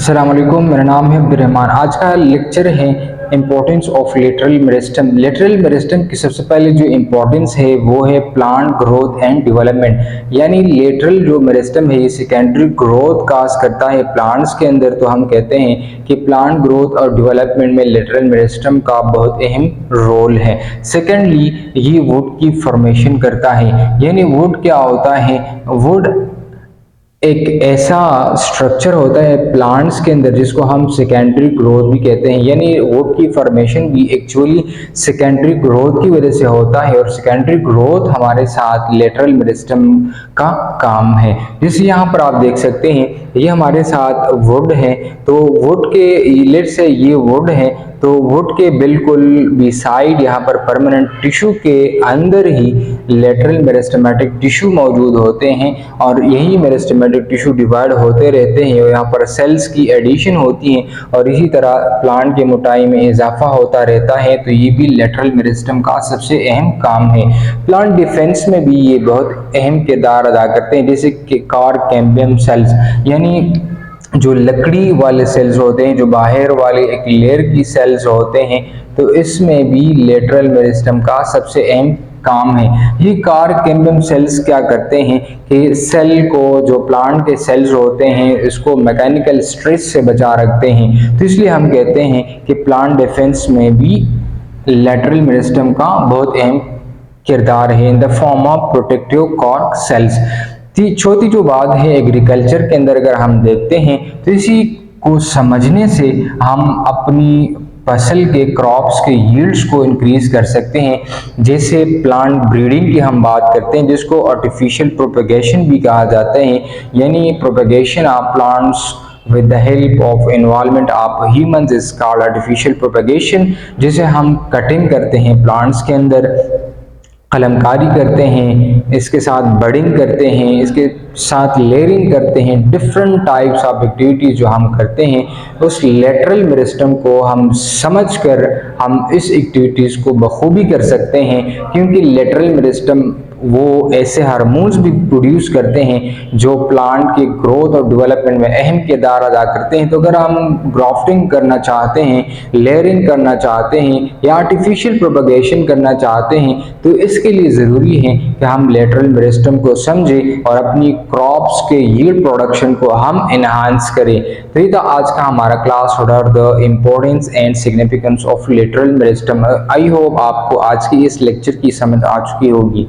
अस्सलाम वालेकुम, मेरा नाम है अब्दुर्रहमान। आज का लेक्चर है importance of lateral meristem. Lateral meristem की सबसे पहले जो इम्पोर्टेंस है वो है प्लांट ग्रोथ एंड डेवलपमेंट। यानी लेटरल जो मेरिस्टेम है ये सेकेंडरी ग्रोथ काज करता है प्लांट्स के अंदर। तो हम कहते हैं कि प्लांट ग्रोथ और डेवलपमेंट में लेटरल मेरिस्टेम का बहुत अहम रोल है। सेकेंडली, ये वुड की फॉर्मेशन करता है। यानी वुड क्या होता है? वुड एक ऐसा स्ट्रक्चर होता है प्लांट्स के अंदर जिसको हम सेकेंडरी ग्रोथ भी कहते हैं। यानी वुड की फॉर्मेशन भी एक्चुअली सेकेंडरी ग्रोथ की वजह से होता है, और सेकेंडरी ग्रोथ हमारे साथ लेटरल मेरिस्टेम का काम है। जैसे यहाँ पर आप देख सकते हैं ये हमारे साथ वुड है। तो वुड के लेट से ये वुड है, तो वुड के बिल्कुल भी साइड यहाँ पर परमानेंट टिश्यू के अंदर ही लेटरल मेरिस्टेमेटिक टिश्यू मौजूद होते हैं, और यही मेरिस्टेमेटिक टिश्यू डिवाइड होते रहते हैं और यहाँ पर सेल्स की एडिशन होती है, और इसी तरह प्लांट के मोटाई में इजाफा होता रहता है। तो ये भी लेटरल मेरिस्टेम का सबसे अहम काम है। प्लांट डिफेंस में भी ये बहुत अहम किरदार अदा करते हैं, जैसे कि कार कैम्बियम सेल्स, यानी जो लकड़ी वाले सेल्स होते हैं, जो बाहर वाले एक लेयर की सेल्स होते हैं, तो इसमें भी लेटरल मेरिस्टेम का सबसे अहम काम है। ये कार कैम्बियम सेल्स क्या करते हैं कि सेल को, जो प्लांट के सेल्स होते हैं, इसको मैकेनिकल स्ट्रेस से बचा रखते हैं। तो इसलिए हम कहते हैं कि प्लांट डिफेंस में भी लेटरल मेरिस्टेम का बहुत अहम किरदार है in the form of protective cork cells. चौथी जो बात है एग्रीकल्चर के अंदर अगर हम देखते हैं तो इसी को समझने से हम अपनी फसल के क्रॉप्स के यील्ड्स को इंक्रीज कर सकते हैं। जैसे प्लांट ब्रीडिंग की हम बात करते हैं, जिसको आर्टिफिशियल प्रोपेगेशन भी कहा जाता है। यानी propagation of plants with the help of environment of humans is called artificial propagation। जिसे हम कटिंग करते हैं प्लांट्स के अंदर, कलमकारी करते हैं, इसके साथ बडिंग करते हैं, इसके साथ लेयरिंग करते हैं, डिफरेंट टाइप्स ऑफ एक्टिविटीज जो हम करते हैं, उस लेटरल मेरिस्टेम को हम समझकर हम इस एक्टिविटीज को बखूबी कर सकते हैं। क्योंकि लेटरल मेरिस्टेम वो ऐसे हार्मोन्स भी प्रोड्यूस करते हैं जो प्लांट के ग्रोथ और डेवलपमेंट में अहम किरदार अदा करते हैं। तो अगर हम ग्राफ्टिंग करना चाहते हैं, लेयरिंग करना चाहते हैं या आर्टिफिशियल प्रोपेगेशन करना चाहते हैं, तो इसके लिए ज़रूरी है कि हम लेटरल मेरिस्टेम को समझें और अपनी क्रॉप्स के यील्ड प्रोडक्शन को हम एनहांस करें। तो ये था आज का हमारा class, what are the importance and significance of lateral meristem. I hope आपको आज की इस लेक्चर की समझ आ चुकी होगी।